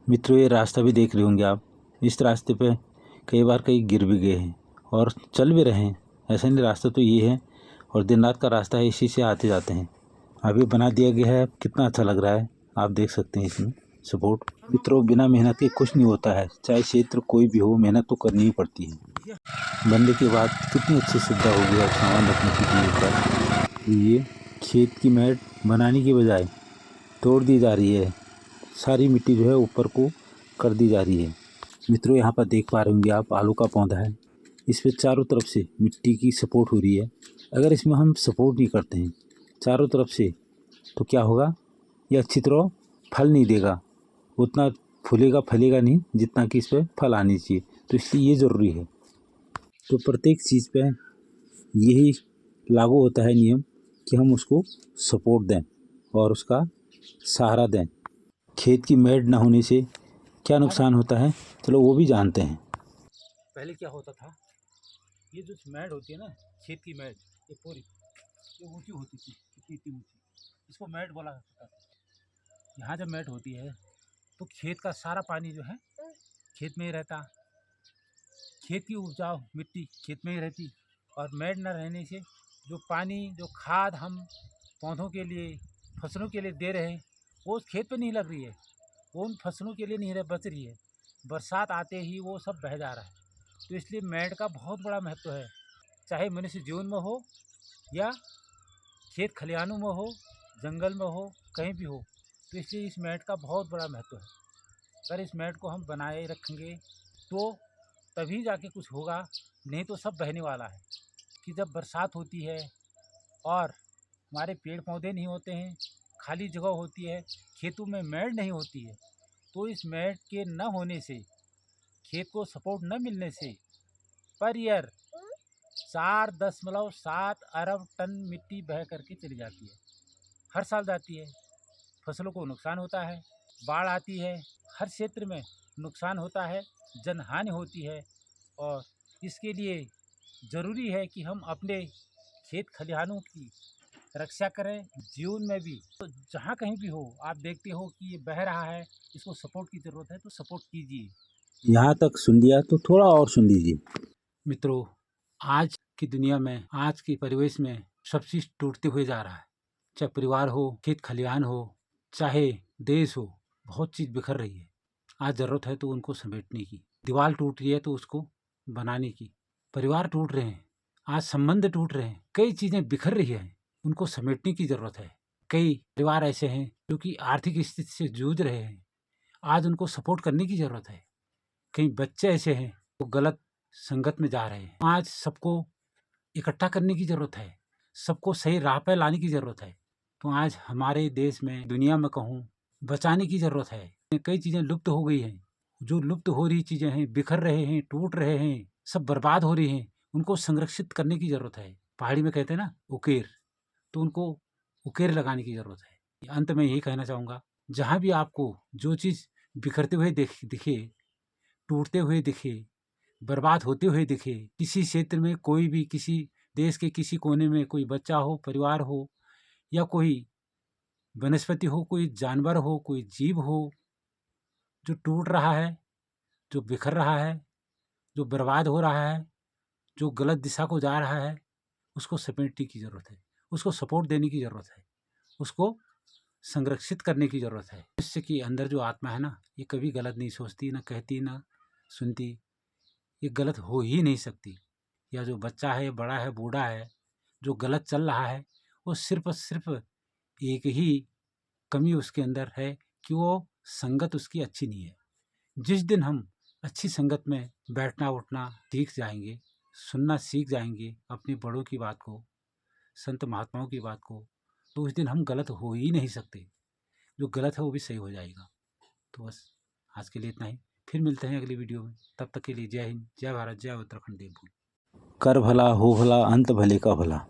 मित्रों, ये रास्ता भी देख रहे होंगे आप। इस रास्ते पे कई बार कई गिर भी गए हैं और चल भी रहे हैं। ऐसा नहीं, रास्ता तो ये है और दिन रात का रास्ता है, इसी से आते जाते हैं। अभी बना दिया गया है, कितना अच्छा लग रहा है, आप देख सकते हैं इसमें सपोर्ट। मित्रों, बिना मेहनत के कुछ नहीं होता है, चाहे क्षेत्र कोई भी हो, मेहनत तो करनी ही पड़ती है। बनने के बाद कितनी अच्छी सुविधा होगी अब सामान रखने की भी ऊपर। ये खेत की मैट बनाने की बजाय तोड़ दी जा रही है, सारी मिट्टी जो है ऊपर को कर दी जा रही है। मित्रों, यहाँ पर देख पा रहे होंगे आप, आलू का पौधा है। इस पे चारों तरफ से मिट्टी की सपोर्ट हो रही है। अगर इसमें हम सपोर्ट नहीं करते हैं चारों तरफ से, तो क्या होगा, ये अच्छी तरह फल नहीं देगा, उतना फूलेगा फलेगा नहीं जितना कि इस पर फल आनी चाहिए। तो इसलिए ये ज़रूरी है। तो प्रत्येक चीज़ पे यही लागू होता है नियम कि हम उसको सपोर्ट दें और उसका सहारा दें। खेत की मेड़ ना होने से क्या नुकसान होता है, चलो वो भी जानते हैं। पहले क्या होता था, ये जो मैड होती है ना, खेत की मैड, ये पूरी ये ऊंची होती थी, इतनी ऊंची, इसको मैड बोला जाता था। यहाँ जब मैड होती है तो खेत का सारा पानी जो है खेत में ही रहता, खेत की उपजाऊ मिट्टी खेत में ही रहती। और मैड न रहने से जो पानी, जो खाद हम पौधों के लिए, फसलों के लिए दे रहे हैं, वो उस खेत पे नहीं लग रही है, वो उन फसलों के लिए नहीं बच रही है। बरसात आते ही वो सब बह जा रहा है। तो इसलिए मैड का बहुत बड़ा महत्व है, चाहे मनुष्य जीवन में हो या खेत खलिहानों में हो, जंगल में हो, कहीं भी हो। तो इसलिए इस मैट का बहुत बड़ा महत्व है। अगर इस मैट को हम बनाए रखेंगे तो तभी जाके कुछ होगा, नहीं तो सब बहने वाला है। कि जब बरसात होती है और हमारे पेड़ पौधे नहीं होते हैं, खाली जगह होती है, खेतों में मैट नहीं होती है, तो इस मैट के न होने से, खेत को सपोर्ट न मिलने से पर ईयर 4.7 अरब टन मिट्टी बह करके चली जाती है। हर साल जाती है, फसलों को नुकसान होता है, बाढ़ आती है, हर क्षेत्र में नुकसान होता है, जनहानि होती है। और इसके लिए ज़रूरी है कि हम अपने खेत खलिहानों की रक्षा करें। जीवन में भी तो जहाँ कहीं भी हो, आप देखते हो कि ये बह रहा है, इसको सपोर्ट की ज़रूरत है, तो सपोर्ट कीजिए। यहाँ तक सुन लिया तो थोड़ा और सुन लीजिए। मित्रों, आज की दुनिया में, आज के परिवेश में सब चीज टूटते हुए जा रहा है। चाहे परिवार हो, खेत खलिहान हो, चाहे देश हो, बहुत चीज बिखर रही है। आज जरूरत है तो उनको समेटने की। दीवार टूट रही है तो उसको बनाने की। परिवार टूट रहे हैं, आज संबंध टूट रहे हैं, कई चीजें बिखर रही है, उनको समेटने की जरूरत है। कई परिवार ऐसे हैं जो कि आर्थिक स्थिति से जूझ रहे हैं, आज उनको सपोर्ट करने की जरूरत है। कई बच्चे ऐसे हैं वो गलत संगत में जा रहे हैं, आज सबको इकट्ठा करने की जरूरत है, सबको सही राह पे लाने की जरूरत है। तो आज हमारे देश में, दुनिया में कहूँ, बचाने की जरूरत है। कई चीजें लुप्त हो गई हैं, जो लुप्त हो रही चीजें हैं, बिखर रहे हैं, टूट रहे हैं, सब बर्बाद हो रही हैं, उनको संरक्षित करने की जरूरत है। पहाड़ी में कहते हैं ना उकेर, तो उनको उकेर लगाने की जरूरत है। अंत में यही कहना चाहूंगा, जहां भी आपको जो चीज बिखरते हुए दिखे, टूटते हुए दिखे, बर्बाद होते हुए दिखे, किसी क्षेत्र में कोई भी, किसी देश के किसी कोने में कोई बच्चा हो, परिवार हो, या कोई वनस्पति हो, कोई जानवर हो, कोई जीव हो जो टूट रहा है, जो बिखर रहा है, जो बर्बाद हो रहा है, जो गलत दिशा को जा रहा है, उसको समेटने की ज़रूरत है, उसको सपोर्ट देने की ज़रूरत है, उसको संरक्षित करने की ज़रूरत है। मनुष्य के अंदर जो आत्मा है ना, ये कभी गलत नहीं सोचती, ना कहती, ना सुनती, ये गलत हो ही नहीं सकती। या जो बच्चा है, बड़ा है, बूढ़ा है, जो गलत चल रहा है, वो सिर्फ और सिर्फ एक ही कमी उसके अंदर है कि वो संगत उसकी अच्छी नहीं है। जिस दिन हम अच्छी संगत में बैठना उठना सीख जाएंगे, सुनना सीख जाएंगे अपने बड़ों की बात को, संत महात्माओं की बात को, तो उस दिन हम गलत हो ही नहीं सकते। जो गलत है वो भी सही हो जाएगा। तो बस आज के लिए इतना ही, फिर मिलते हैं अगली वीडियो में। तब तक के लिए जय हिंद, जय भारत, जय उत्तराखंड देवभूमि। कर भला हो भला, अंत भले का भला।